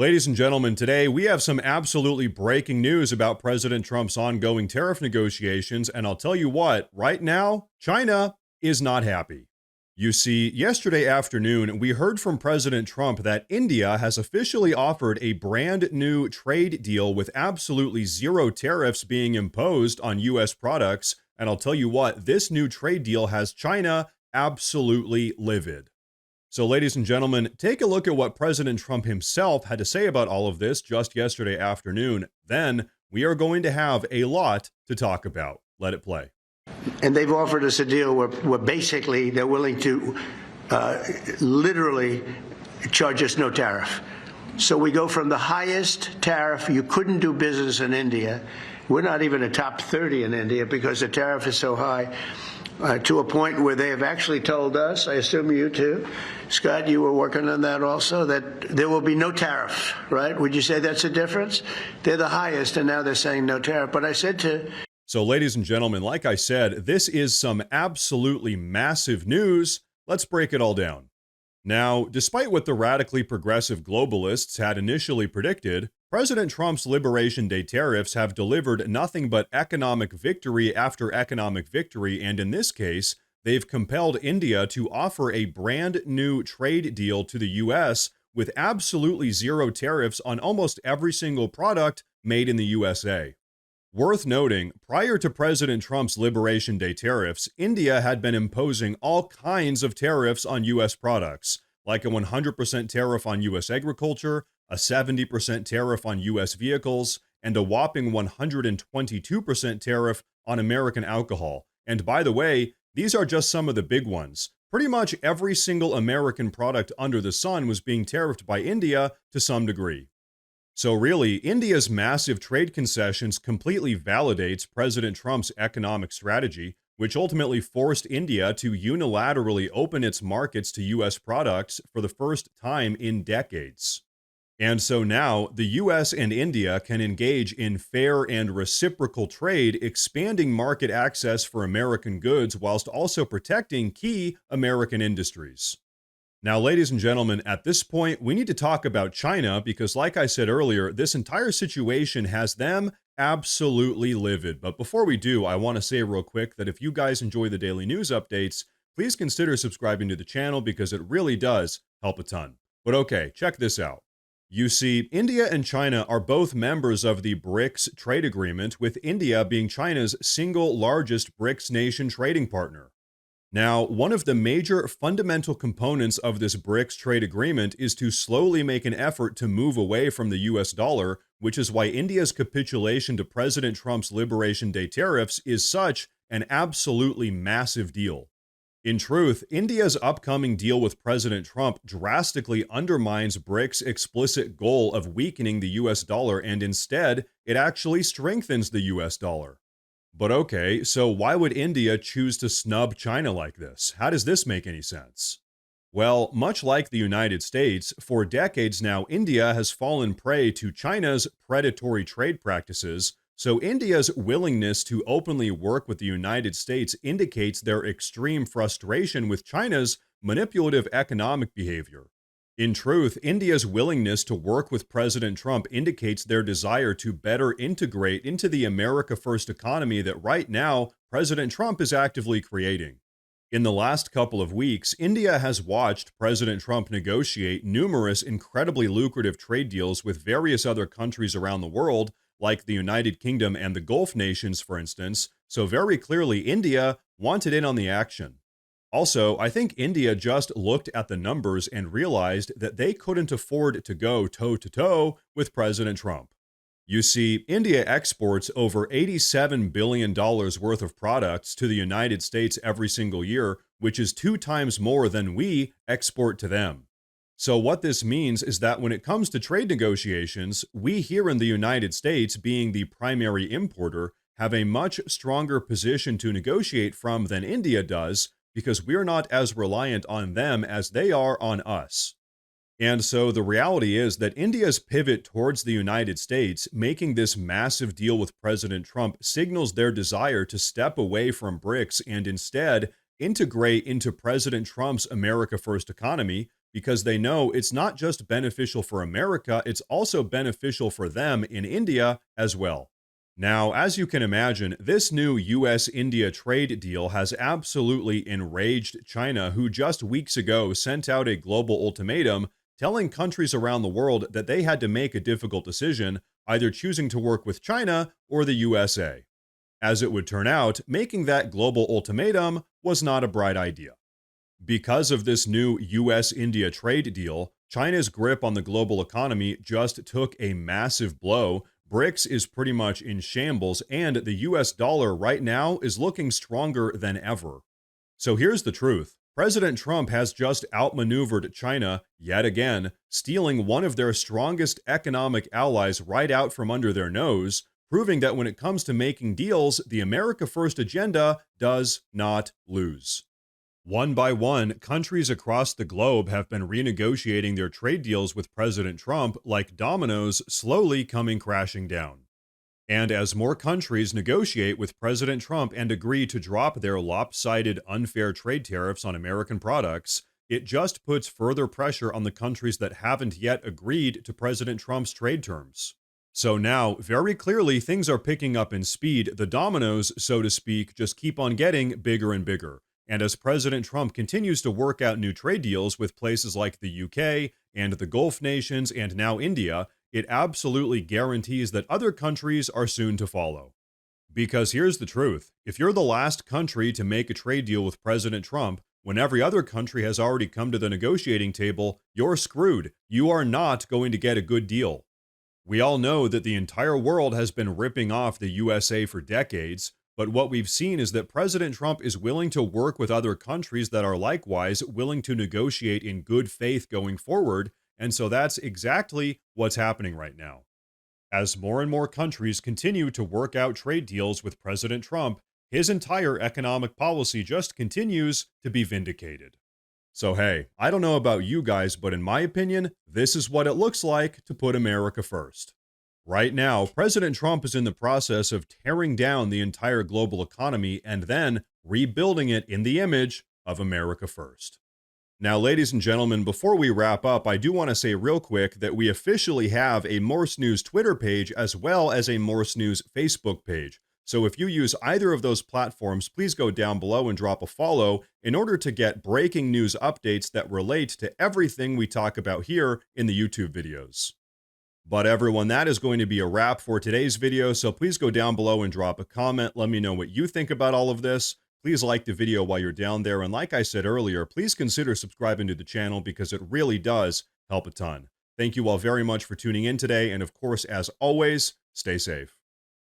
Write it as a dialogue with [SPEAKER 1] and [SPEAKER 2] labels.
[SPEAKER 1] Ladies and gentlemen, today we have some absolutely breaking news about President Trump's ongoing tariff negotiations, and I'll tell you what, right now, China is not happy. You see, yesterday afternoon, we heard from President Trump that India has officially offered a brand new trade deal with absolutely zero tariffs being imposed on U.S. products, and I'll tell you what, this new trade deal has China absolutely livid. So, ladies and gentlemen, take a look at what President Trump himself had to say about all of this just yesterday afternoon. Then we are going to have a lot to talk about. Let it play.
[SPEAKER 2] And they've offered us a deal where basically they're willing to literally charge us no tariff. So we go from the highest tariff, you couldn't do business in India. We're not even a top 30 in India because the tariff is so high. To a point where they have actually told us, I assume you too, Scott, you were working on that also, that there will be no tariff, right? Would you say that's a difference? They're the highest, and now they're saying no tariff. But I said to...
[SPEAKER 1] So, ladies and gentlemen, like I said, this is some absolutely massive news. Let's break it all down. Now, despite what the radically progressive globalists had initially predicted, President Trump's Liberation Day tariffs have delivered nothing but economic victory after economic victory, and in this case, they've compelled India to offer a brand new trade deal to the U.S. with absolutely zero tariffs on almost every single product made in the USA. Worth noting, prior to President Trump's Liberation Day tariffs, India had been imposing all kinds of tariffs on U.S. products, like a 100% tariff on U.S. agriculture, a 70% tariff on U.S. vehicles, and a whopping 122% tariff on American alcohol. And by the way, these are just some of the big ones. Pretty much every single American product under the sun was being tariffed by India to some degree. So really, India's massive trade concessions completely validates President Trump's economic strategy, which ultimately forced India to unilaterally open its markets to U.S. products for the first time in decades. And so now, the U.S. and India can engage in fair and reciprocal trade, expanding market access for American goods whilst also protecting key American industries. Now, ladies and gentlemen, at this point, we need to talk about China because, like I said earlier, this entire situation has them absolutely livid. But before we do, I want to say real quick that if you guys enjoy the daily news updates, please consider subscribing to the channel because it really does help a ton. But okay, check this out. You see, India and China are both members of the BRICS trade agreement, with India being China's single largest BRICS nation trading partner. Now, one of the major fundamental components of this BRICS trade agreement is to slowly make an effort to move away from the US dollar, which is why India's capitulation to President Trump's Liberation Day tariffs is such an absolutely massive deal. In truth, India's upcoming deal with President Trump drastically undermines BRICS' explicit goal of weakening the US dollar, and instead, it actually strengthens the US dollar. But okay, so why would India choose to snub China like this? How does this make any sense? Well, much like the United States, for decades now, India has fallen prey to China's predatory trade practices, so India's willingness to openly work with the United States indicates their extreme frustration with China's manipulative economic behavior. In truth, India's willingness to work with President Trump indicates their desire to better integrate into the America First economy that right now President Trump is actively creating. In the last couple of weeks, India has watched President Trump negotiate numerous incredibly lucrative trade deals with various other countries around the world, like the United Kingdom and the Gulf nations, for instance, so very clearly India wanted in on the action. Also, I think India just looked at the numbers and realized that they couldn't afford to go toe-to-toe with President Trump. You see, India exports over $87 billion worth of products to the United States every single year, which is 2 times more than we export to them. So what this means is that when it comes to trade negotiations, we here in the United States, being the primary importer, have a much stronger position to negotiate from than India does, because we're not as reliant on them as they are on us. And so the reality is that India's pivot towards the United States, making this massive deal with President Trump, signals their desire to step away from BRICS and instead integrate into President Trump's America First economy, because they know it's not just beneficial for America, it's also beneficial for them in India as well. Now, as you can imagine, this new US India trade deal has absolutely enraged China, who just weeks ago sent out a global ultimatum telling countries around the world that they had to make a difficult decision, either choosing to work with China or the USA. As it would turn out, making that global ultimatum was not a bright idea. Because of this new US India trade deal, China's grip on the global economy just took a massive blow. BRICS is pretty much in shambles, and the US dollar right now is looking stronger than ever. So here's the truth. President Trump has just outmaneuvered China yet again, stealing one of their strongest economic allies right out from under their nose, proving that when it comes to making deals, the America First agenda does not lose. One by one, countries across the globe have been renegotiating their trade deals with President Trump like dominoes slowly coming crashing down. And as more countries negotiate with President Trump and agree to drop their lopsided, unfair trade tariffs on American products, it just puts further pressure on the countries that haven't yet agreed to President Trump's trade terms. So now, very clearly, things are picking up in speed. The dominoes, so to speak, just keep on getting bigger and bigger. And as President Trump continues to work out new trade deals with places like the UK and the Gulf nations and now India, it absolutely guarantees that other countries are soon to follow. Because here's the truth. If you're the last country to make a trade deal with President Trump, when every other country has already come to the negotiating table, you're screwed. You are not going to get a good deal. We all know that the entire world has been ripping off the USA for decades, but what we've seen is that President Trump is willing to work with other countries that are likewise willing to negotiate in good faith going forward, and so that's exactly what's happening right now. As more and more countries continue to work out trade deals with President Trump, his entire economic policy just continues to be vindicated. So hey, I don't know about you guys, but in my opinion, this is what it looks like to put America first. Right now, President Trump is in the process of tearing down the entire global economy and then rebuilding it in the image of America first. Now, ladies and gentlemen, before we wrap up, I do want to say real quick that we officially have a Morse News Twitter page as well as a Morse News Facebook page. So if you use either of those platforms, please go down below and drop a follow in order to get breaking news updates that relate to everything we talk about here in the YouTube videos. But everyone, that is going to be a wrap for today's video, so please go down below and drop a comment. Let me know what you think about all of this. Please like the video while you're down there, and like I said earlier, please consider subscribing to the channel because it really does help a ton. Thank you all very much for tuning in today, and of course, as always, stay safe.